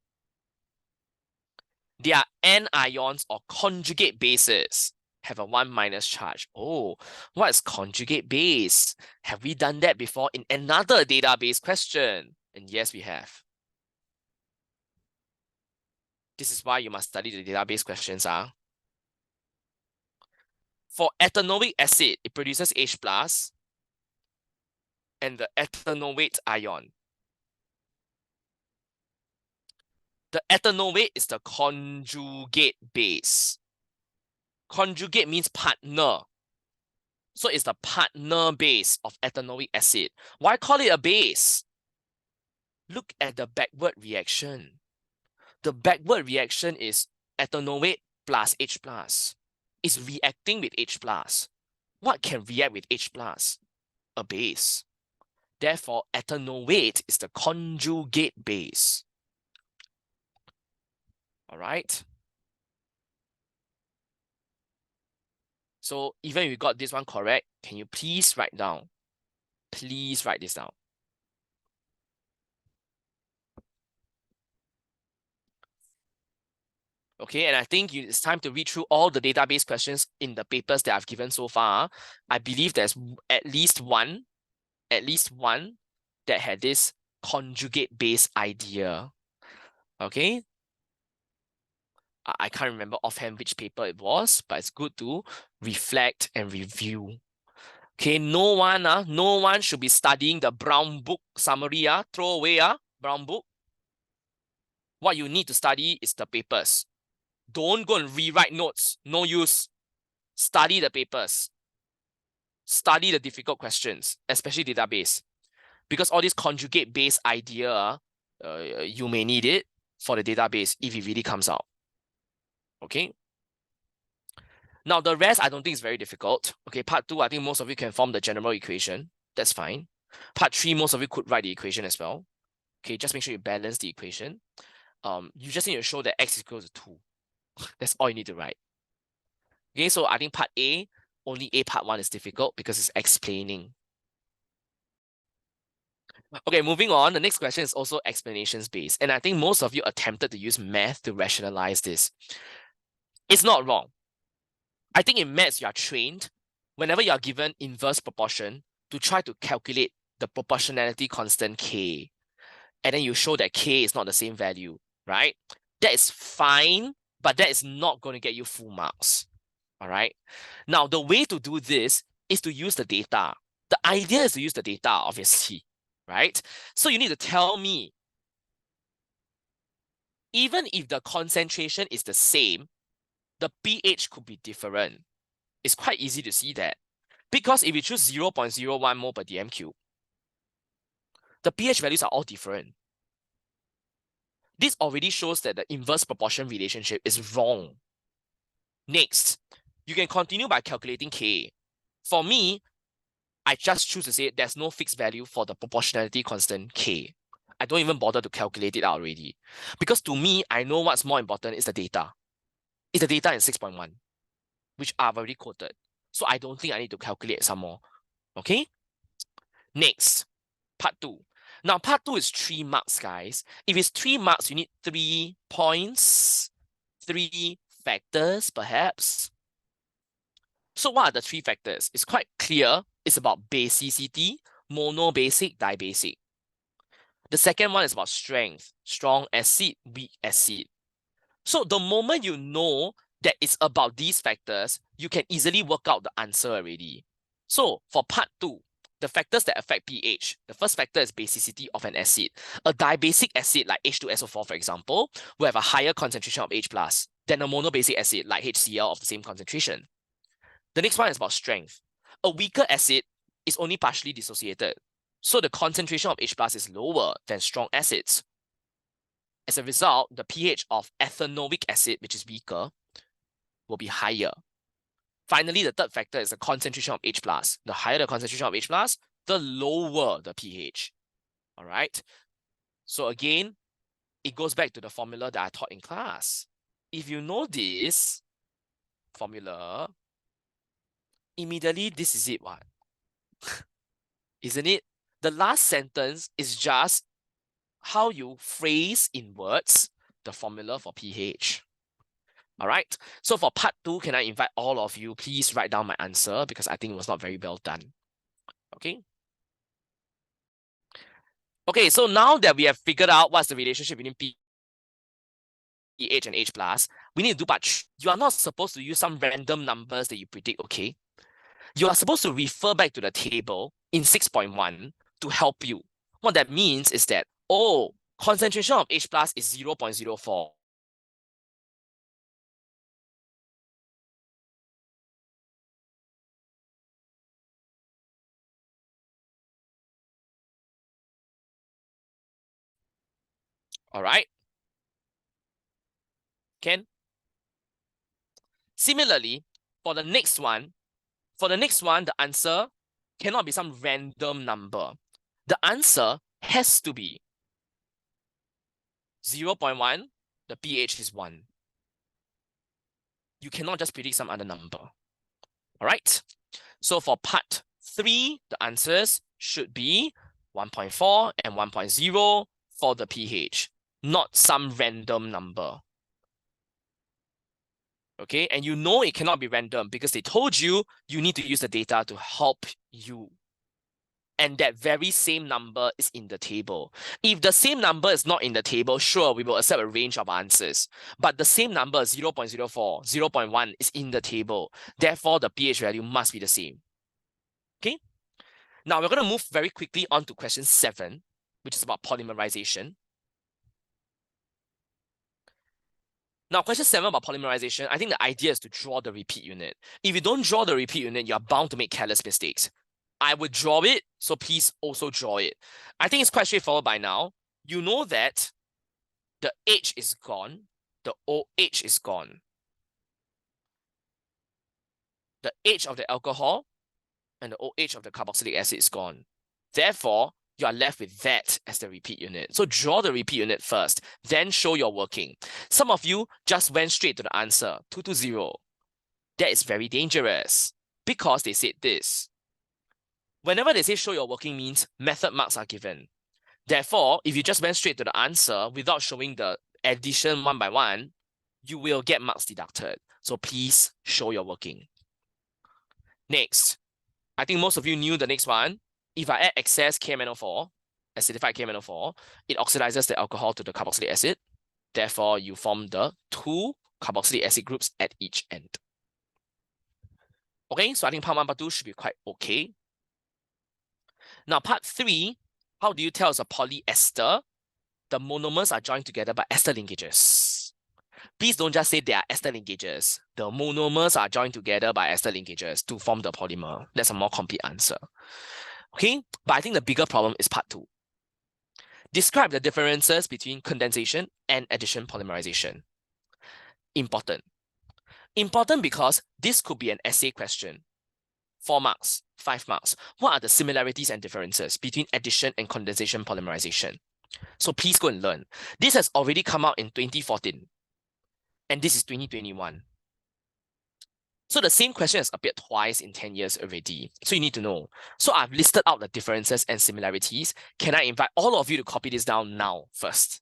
They are anions or conjugate bases, have a 1- charge. Oh, what is conjugate base? Have we done that before in another database question? And yes, we have. This is why you must study the database questions. For ethanoic acid, it produces H plus and the ethanoate ion. The ethanoate is the conjugate base. Conjugate means partner. So it's the partner base of ethanoic acid. Why call it a base? Look at the backward reaction. The backward reaction is ethanoate plus H plus. It's reacting with H plus. What can react with H plus? A base. Therefore, ethanoate is the conjugate base. All right. So even if you got this one correct, can you please write down? Please write this down. Okay, and I think it's time to read through all the database questions in the papers that I've given so far. I believe there's at least one that had this conjugate base idea. Okay. I can't remember offhand which paper it was, but it's good to reflect and review. Okay, no one should be studying the brown book summary. Throw away brown book. What you need to study is the papers. Don't go and rewrite notes. No use. Study the papers. Study the difficult questions, especially database. Because all this conjugate base idea, you may need it for the database if it really comes out. Okay. Now, the rest, I don't think is very difficult. Okay, part 2, I think most of you can form the general equation. That's fine. Part 3, most of you could write the equation as well. Okay, just make sure you balance the equation. You just need to show that x is equal to 2. That's all you need to write. Okay, so I think part A, only A part 1 is difficult because it's explaining. Okay, moving on. The next question is also explanations based. And I think most of you attempted to use math to rationalize this. It's not wrong. I think in maths, you are trained whenever you are given inverse proportion to try to calculate the proportionality constant K. And then you show that K is not the same value, right? That is fine, but that is not going to get you full marks. All right. Now, the way to do this is to use the data. The idea is to use the data, obviously, right? So you need to tell me, even if the concentration is the same, the pH could be different. It's quite easy to see that. Because if you choose 0.01 mole per dm cube, the pH values are all different. This already shows that the inverse proportion relationship is wrong. Next, you can continue by calculating Ka. For me, I just choose to say there's no fixed value for the proportionality constant K. I don't even bother to calculate it out already. Because to me, I know what's more important is the data. It's the data in 6.1, which I've already quoted. So I don't think I need to calculate some more. Okay? Next, part 2. Now, part 2 is 3 marks, guys. If it's 3 marks, you need 3 points, 3 factors, perhaps. So what are the 3 factors? It's quite clear. It's about basicity, monobasic, dibasic. The second one is about strength, strong acid, weak acid. So the moment you know that it's about these factors, you can easily work out the answer already. So for part 2, the factors that affect pH, the first factor is basicity of an acid. A dibasic acid like H2SO4, for example, will have a higher concentration of H plus than a monobasic acid like HCl of the same concentration. The next one is about strength. A weaker acid is only partially dissociated, so the concentration of H plus is lower than strong acids. As a result, the pH of ethanoic acid, which is weaker, will be higher. Finally, the third factor is the concentration of H plus. The higher the concentration of H plus, the lower the pH. All right. So again, it goes back to the formula that I taught in class. If you know this formula, immediately this is it, what? Isn't it? The last sentence is just how you phrase in words the formula for pH. All right. So for part 2, can I invite all of you, please write down my answer because I think it was not very well done. Okay. Okay, so now that we have figured out what's the relationship between pH and H+, we need to do part 3. You are not supposed to use some random numbers that you predict, okay? You are supposed to refer back to the table in 6.1 to help you. What that means is that, oh, concentration of H+ is 0.04. All right. Can? Similarly, for the next one, the answer cannot be some random number. The answer has to be 0.1, the pH is 1. You cannot just predict some other number. All right. So for part 3, the answers should be 1.4 and 1.0 for the pH, not some random number. Okay, and you know it cannot be random because they told you you need to use the data to help you. And that very same number is in the table. If the same number is not in the table, sure, we will accept a range of answers. But the same number, 0.04, 0.1 is in the table. Therefore, the pH value must be the same. Okay? Now, we're going to move very quickly on to question 7, which is about polymerization. Now, question 7 about polymerization, I think the idea is to draw the repeat unit. If you don't draw the repeat unit, you're bound to make careless mistakes. I would draw it, so please also draw it. I think it's quite straightforward by now. You know that the H is gone, the OH is gone. The H of the alcohol and the OH of the carboxylic acid is gone. Therefore, you are left with that as the repeat unit. So draw the repeat unit first, then show your working. Some of you just went straight to the answer, 220. That is very dangerous because they said this. Whenever they say show your working means method marks are given. Therefore, if you just went straight to the answer without showing the addition one by one, you will get marks deducted. So please show your working. Next, I think most of you knew the next one. If I add excess KMnO4, acidified KMnO4, it oxidizes the alcohol to the carboxylic acid. Therefore, you form the 2 carboxylic acid groups at each end. Okay, so I think part 1, part 2 should be quite okay. Now, part 3, how do you tell it's a polyester? The monomers are joined together by ester linkages. Please don't just say they are ester linkages. The monomers are joined together by ester linkages to form the polymer. That's a more complete answer. Okay, but I think the bigger problem is part 2. Describe the differences between condensation and addition polymerization. Important. Important because this could be an essay question. 4 marks, 5 marks. What are the similarities and differences between addition and condensation polymerization? So please go and learn. This has already come out in 2014. And this is 2021. So the same question has appeared twice in 10 years already. So you need to know. So I've listed out the differences and similarities. Can I invite all of you to copy this down now first?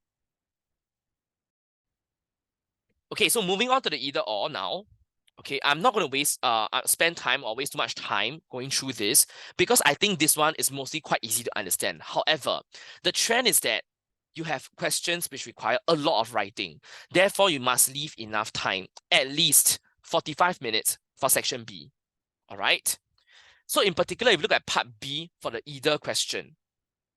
Okay, so moving on to the either or now. Okay, I'm not going to spend time or waste too much time going through this because I think this one is mostly quite easy to understand. However, the trend is that you have questions which require a lot of writing. Therefore, you must leave enough time, at least 45 minutes for section B. All right. So in particular, if you look at part B for the either question,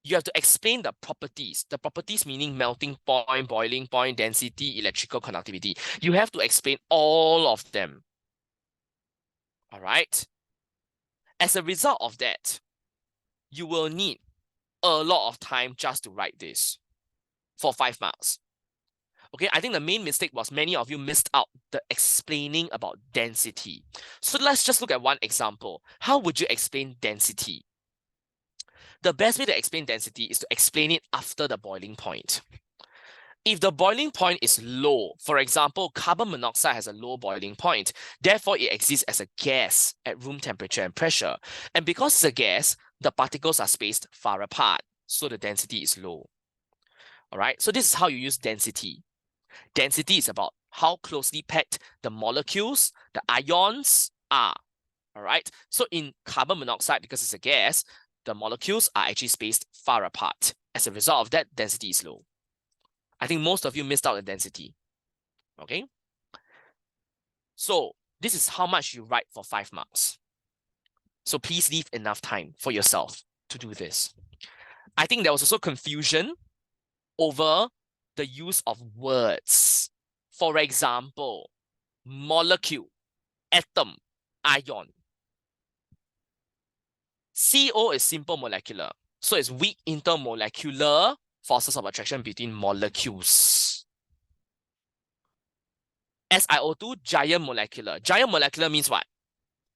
you have to explain the properties. The properties meaning melting point, boiling point, density, electrical conductivity. You have to explain all of them. All right. As a result of that, you will need a lot of time just to write this for 5 marks. Okay, I think the main mistake was many of you missed out the explaining about density. So let's just look at one example. How would you explain density? The best way to explain density is to explain it after the boiling point. If the boiling point is low, for example, carbon monoxide has a low boiling point, therefore it exists as a gas at room temperature and pressure. And because it's a gas, the particles are spaced far apart, so the density is low. All right, so this is how you use density. Density is about how closely packed the molecules, the ions are. All right. So in carbon monoxide, because it's a gas, the molecules are actually spaced far apart. As a result of that, density is low. I think most of you missed out the density. Okay. So this is how much you write for 5 marks. So please leave enough time for yourself to do this. I think there was also confusion over the use of words. For example, molecule, atom, ion. CO is simple molecular. So it's weak intermolecular forces of attraction between molecules. SiO2, giant molecular. Giant molecular means what?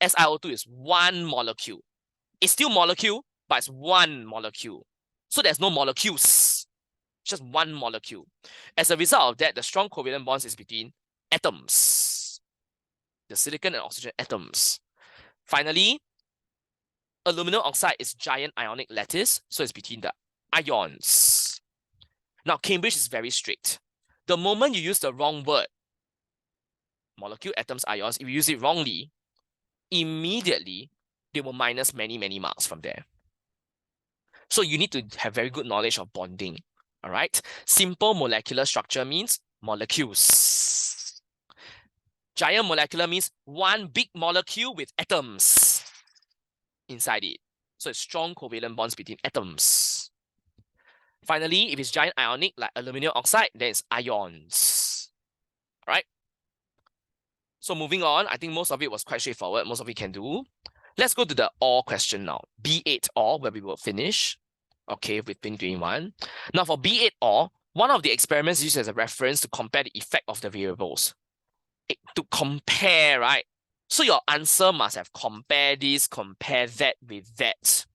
SiO2 is one molecule. It's still molecule, but it's one molecule. So there's no molecules, just one molecule. As a result of that, the strong covalent bonds is between atoms, the silicon and oxygen atoms. Finally, aluminum oxide is giant ionic lattice, so it's between the ions. Now, Cambridge is very strict. The moment you use the wrong word, molecule, atoms, ions, if you use it wrongly, immediately they will minus many, many marks from there. So you need to have very good knowledge of bonding. All right. Simple molecular structure means molecules. Giant molecular means one big molecule with atoms inside it. So it's strong covalent bonds between atoms. Finally, if it's giant ionic like aluminum oxide, then it's ions. All right. So moving on, I think most of it was quite straightforward. Most of it can do. Let's go to the OR question now. B8 OR, where we will finish. Okay, with 2021. Now for B8 OR, one of the experiments used as a reference to compare the effect of the variables. To compare, right? So your answer must have compare this, compare that with that.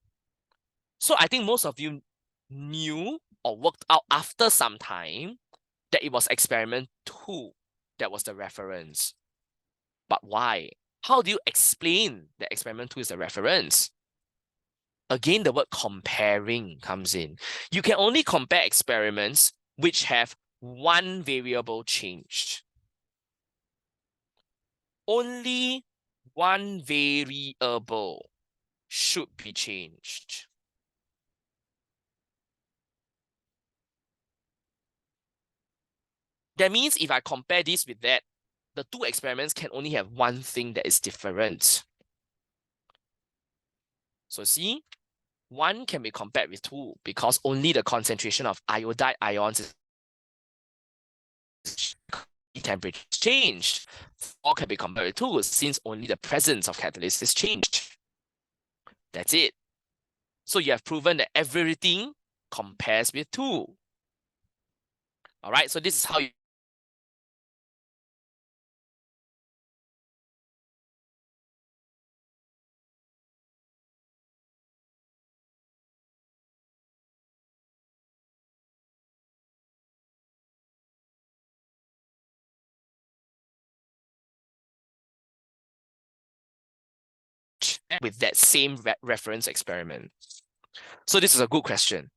So I think most of you knew or worked out after some time that it was experiment 2 that was the reference. But why? How do you explain that experiment 2 is the reference? Again, the word comparing comes in. You can only compare experiments which have one variable changed. Only one variable should be changed. That means if I compare this with that, the 2 experiments can only have one thing that is different. So see, 1 can be compared with 2 because only the concentration of iodide ions is temperature is changed. 4 can be compared with 2 since only the presence of catalyst is changed. That's it. So you have proven that everything compares with 2. All right, so this is how you with that same reference experiment. So this is a good question.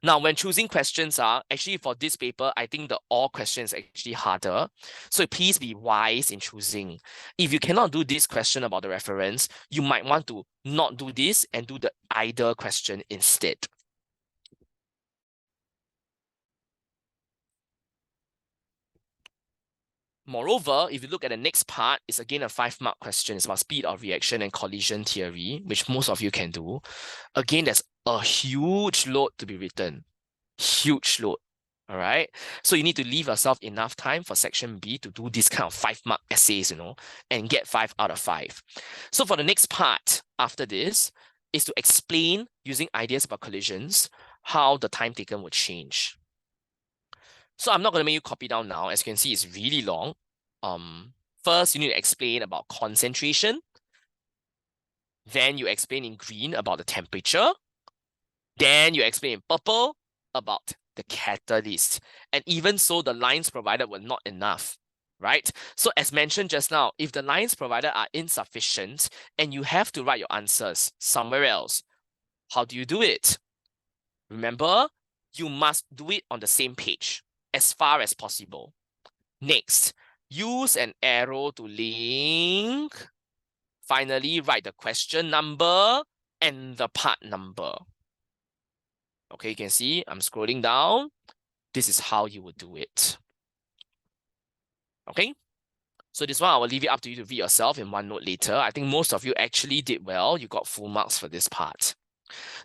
Now, when choosing questions actually for this paper, I think the OR question is actually harder. So please be wise in choosing. If you cannot do this question about the reference, you might want to not do this and do the either question instead. Moreover, if you look at the next part, it's again a 5-mark question. It's about speed of reaction and collision theory, which most of you can do. Again, there's a huge load to be written. Huge load. All right. So you need to leave yourself enough time for section B to do this kind of 5-mark essays, and get 5 out of 5. So for the next part after this is to explain using ideas about collisions, how the time taken would change. So I'm not going to make you copy down now. As you can see, it's really long. First, you need to explain about concentration. Then you explain in green about the temperature. Then you explain in purple about the catalyst. And even so, the lines provided were not enough, right? So as mentioned just now, if the lines provided are insufficient and you have to write your answers somewhere else, how do you do it? Remember, you must do it on the same page as far as possible. Next, use an arrow to link. Finally, write the question number and the part number. Okay, you can see I'm scrolling down. This is how you would do it. Okay, so this one I will leave it up to you to read yourself in OneNote later. I think most of you actually did well. You got full marks for this part.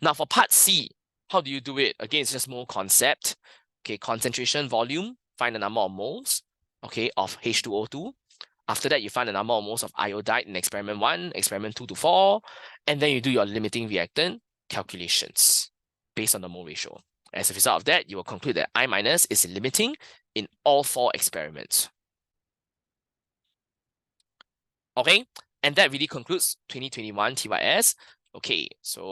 Now for part C, how do you do it? Again, it's just more concept. Okay, concentration, volume, find the number of moles, okay, of H2O2. After that, you find the number of moles of iodide in experiment 1, experiment 2 to 4, and then you do your limiting reactant calculations based on the mole ratio. As a result of that, you will conclude that I- is limiting in all 4 experiments. Okay, and that really concludes 2021 TYS. Okay, so